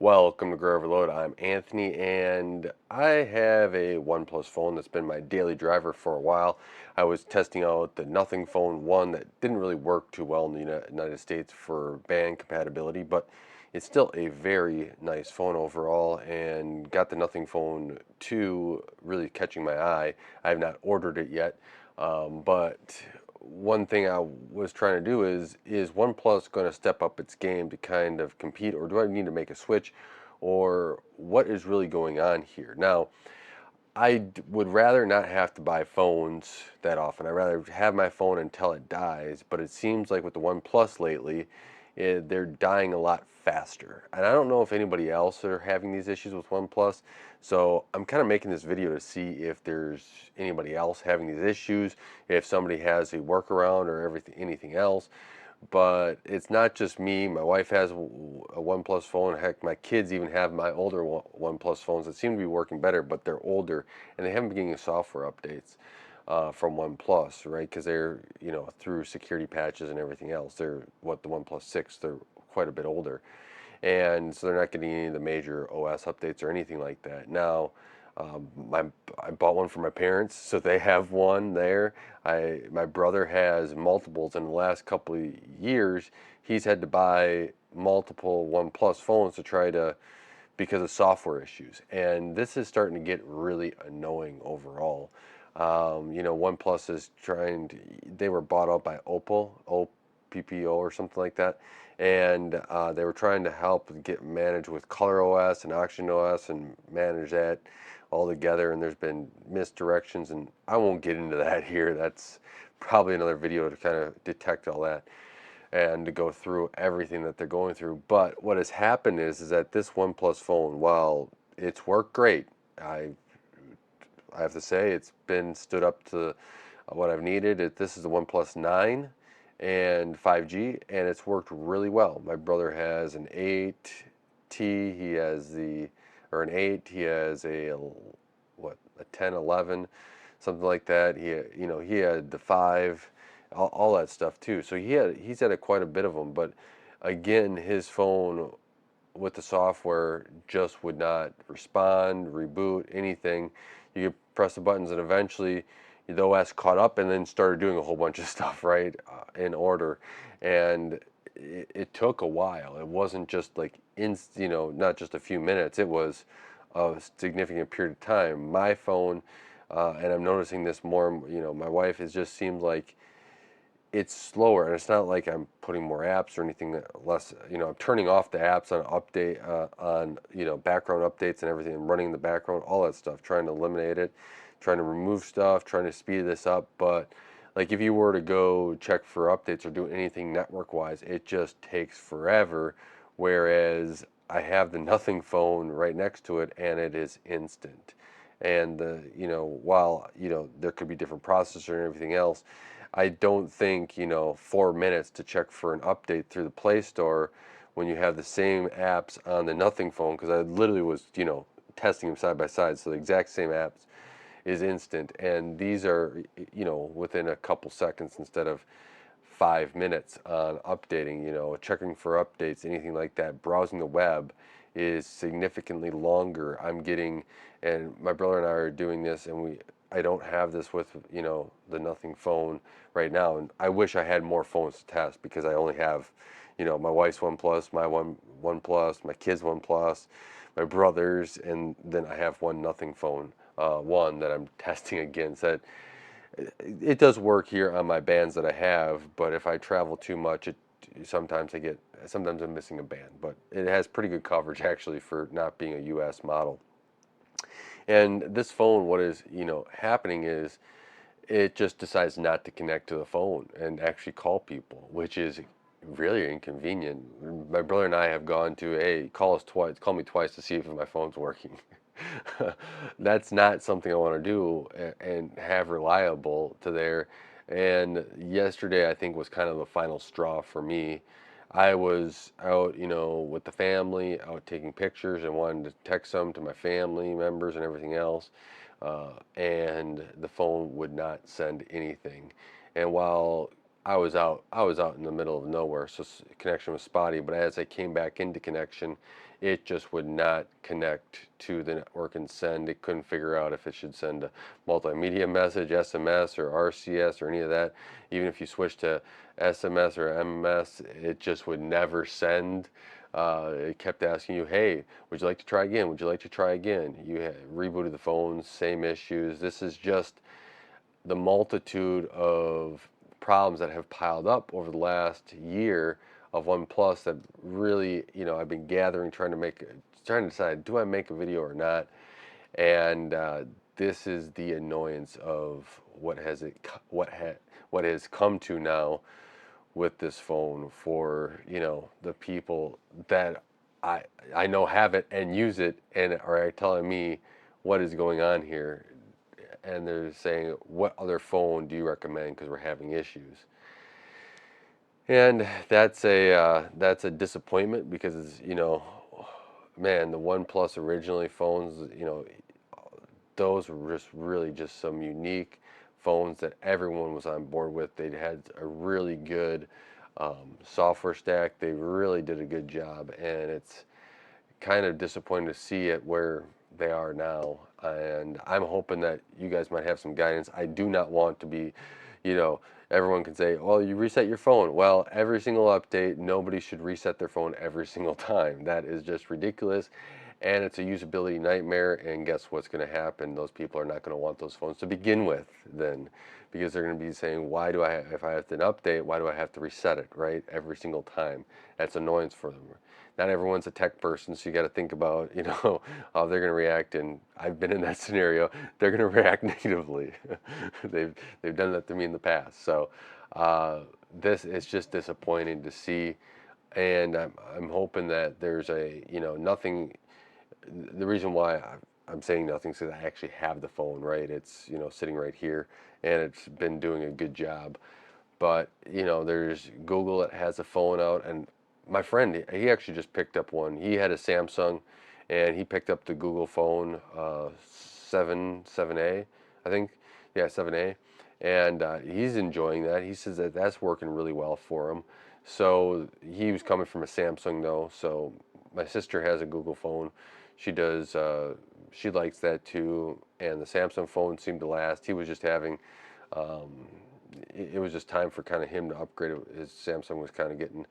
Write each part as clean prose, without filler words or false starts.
Welcome to Grow Overload. I'm Anthony, and I have a OnePlus phone that's been my daily driver for a while. I was testing out the Nothing Phone 1 that didn't really work too well in the United States for band compatibility, but it's still a very nice phone overall, and got the Nothing Phone 2 really catching my eye. I have not ordered it yet, but one thing I was trying to do is OnePlus going to step up its game to kind of compete, or do I need to make a switch, or what is really going on here? Now, would rather not have to buy phones that often. I'd rather have my phone until it dies, but it seems like with the OnePlus lately, they're dying a lot faster. And I don't know if anybody else are having these issues with OnePlus, so I'm kind of making this video to see if there's anybody else having these issues, if somebody has a workaround or anything else. But it's not just me. My wife has a OnePlus phone. Heck, my kids even have my older OnePlus phones that seem to be working better, but they're older and they haven't been getting software updates from OnePlus, right? Because they're, through security patches and everything else. They're the OnePlus 6. They're quite a bit older, and so they're not getting any of the major OS updates or anything like that. Now, my I bought one for my parents, so they have one there. My brother has multiples. In the last couple of years, he's had to buy multiple OnePlus phones to try to because of software issues, and this is starting to get really annoying overall. OnePlus is trying to, they were bought out by OPPO or something like that, and they were trying to help get managed with Color OS and Oxygen OS and manage that all together, and there's been misdirections, and I won't get into that here. That's probably another video to kind of detect all that and to go through everything that they're going through. But what has happened is that this OnePlus phone, while it's worked great, I I have to say it's been stood up to what I've needed. This is the OnePlus 9 and 5G, and it's worked really well. My brother has an 8T, he has or an 8, he has a 10, 11, something like that. He had the 5, all that stuff too. So he's had quite a bit of them, but again, his phone with the software just would not respond, reboot, anything. You could press the buttons, and eventually the OS caught up and then started doing a whole bunch of stuff, right, in order. And it took a while. It wasn't just like not just a few minutes. It was a significant period of time. My phone, and I'm noticing this more. My wife, it just seems like it's slower, and it's not like I'm putting more apps or anything less. I'm turning off the apps on update on background updates and everything, and running in the background, all that stuff, trying to eliminate it, trying to remove stuff, trying to speed this up. But like if you were to go check for updates or do anything network wise, it just takes forever. Whereas I have the Nothing phone right next to it, and it is instant. And while there could be different processor and everything else, I don't think 4 minutes to check for an update through the Play Store when you have the same apps on the Nothing phone, because I literally was testing them side by side, so the exact same apps is instant, and these are within a couple seconds instead of 5 minutes on updating. Checking for updates, anything like that, browsing the web is significantly longer. And my brother and I are doing this, and I don't have this with the Nothing phone right now, and I wish I had more phones to test, because I only have my wife's OnePlus, my OnePlus, my kids' OnePlus, my brother's, and then I have one Nothing phone, one that I'm testing against. That it does work here on my bands that I have, but if I travel too much, sometimes I'm missing a band. But it has pretty good coverage actually for not being a US model. And this phone, what is happening is it just decides not to connect to the phone and actually call people, which is really inconvenient. My brother and I have gone to, hey, call me twice to see if my phone's working. That's not something I want to do and have reliable to there. And yesterday, I think, was kind of the final straw for me. I was out, with the family, out taking pictures, and wanted to text some to my family members and everything else. And the phone would not send anything. And while I was out in the middle of nowhere, so connection was spotty. But as I came back into connection, it just would not connect to the network and send. It couldn't figure out if it should send a multimedia message, SMS or RCS or any of that. Even if you switch to SMS or MMS, it just would never send. It kept asking you, hey, would you like to try again? Would you like to try again? You rebooted the phone, same issues. This is just the multitude of problems that have piled up over the last year of OnePlus that really, I've been gathering, trying to decide, do I make a video or not? And this is the annoyance of what has come to now with this phone for the people that I I know have it and use it and are telling me what is going on here, and they're saying, what other phone do you recommend because we're having issues? And that's a disappointment because man, the OnePlus originally phones, those were just really just some unique phones that everyone was on board with. They had a really good software stack. They really did a good job, and it's kind of disappointing to see it where they are now. And I'm hoping that you guys might have some guidance. I do not want to be, you know, everyone can say, "Oh, you reset your phone." Well, every single update, nobody should reset their phone every single time. That is just ridiculous. And it's a usability nightmare. And guess what's going to happen? Those people are not going to want those phones to begin with then, because they're going to be saying, why do if I have to update, why do I have to reset it, right? Every single time. That's annoyance for them. Not everyone's a tech person, so you got to think about, how they're going to react. And I've been in that scenario. They're going to react negatively. They've done that to me in the past. So this is just disappointing to see, and I'm hoping that there's nothing. The reason why I'm saying nothing is because I actually have the phone, right? It's sitting right here, and it's been doing a good job. But there's Google that has a phone out, and my friend, he actually just picked up one. He had a Samsung, and he picked up the Google phone 7A, I think. Yeah, 7A, and he's enjoying that. He says that that's working really well for him. So he was coming from a Samsung though. So my sister has a Google phone. She does. She likes that too, and the Samsung phone seemed to last. He was just having. Um, it was just time for kind of him to upgrade. His Samsung was kind of getting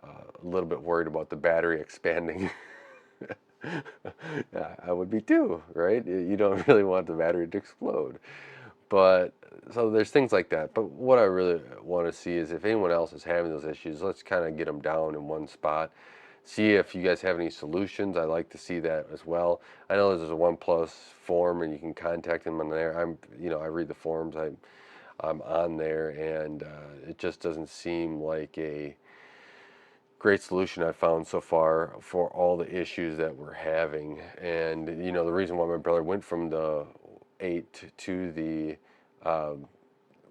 a little bit worried about the battery expanding. Yeah, I would be too, right? You don't really want the battery to explode. But so there's things like that. But what I really want to see is if anyone else is having those issues, let's kind of get them down in one spot. See if you guys have any solutions. I like to see that as well. I know there's a OnePlus forum and you can contact them on there. I read the forums. I'm on there, and it just doesn't seem like a great solution I've found so far for all the issues that we're having. And the reason why my brother went from the 8 to the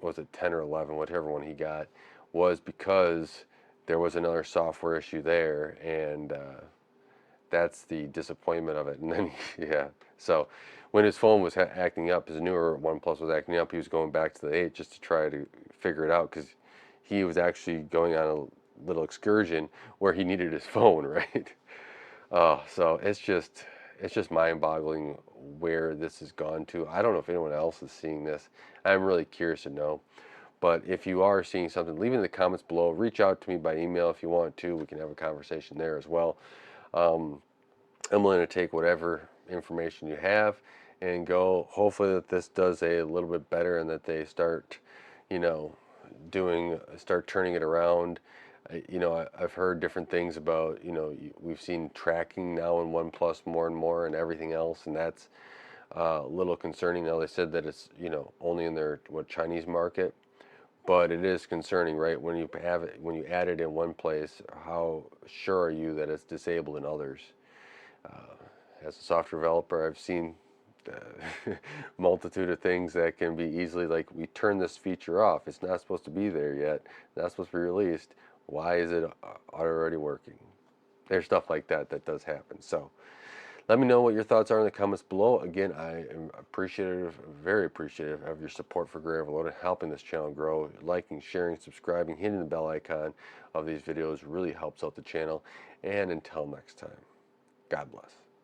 was it 10 or 11, whichever one he got, was because there was another software issue there, and that's the disappointment of it. And then yeah, so when his phone was acting up, his newer OnePlus was acting up, he was going back to the 8 just to try to figure it out, because he was actually going on a little excursion where he needed his phone, right? So it's just mind-boggling where this has gone to. I don't know if anyone else is seeing this. I'm really curious to know. But if you are seeing something, leave it in the comments below. Reach out to me by email if you want to. We can have a conversation there as well. Um, I'm willing to take whatever information you have and go. Hopefully that this does a little bit better, and that they start, you know, start turning it around. I've heard different things about, we've seen tracking now in OnePlus more and more and everything else, and that's a little concerning. Now they said that it's, only in their Chinese market, but it is concerning, right? When you have it, when you add it in one place, how sure are you that it's disabled in others? As a software developer, I've seen multitude of things that can be easily, like, we turn this feature off. It's not supposed to be there yet. It's not supposed to be released. Why is it already working? There's stuff like that that does happen. So let me know what your thoughts are in the comments below. Again, I am appreciative, very appreciative of your support for Gray Overloaded, helping this channel grow. Liking, sharing, subscribing, hitting the bell icon of these videos really helps out the channel. And until next time. God bless.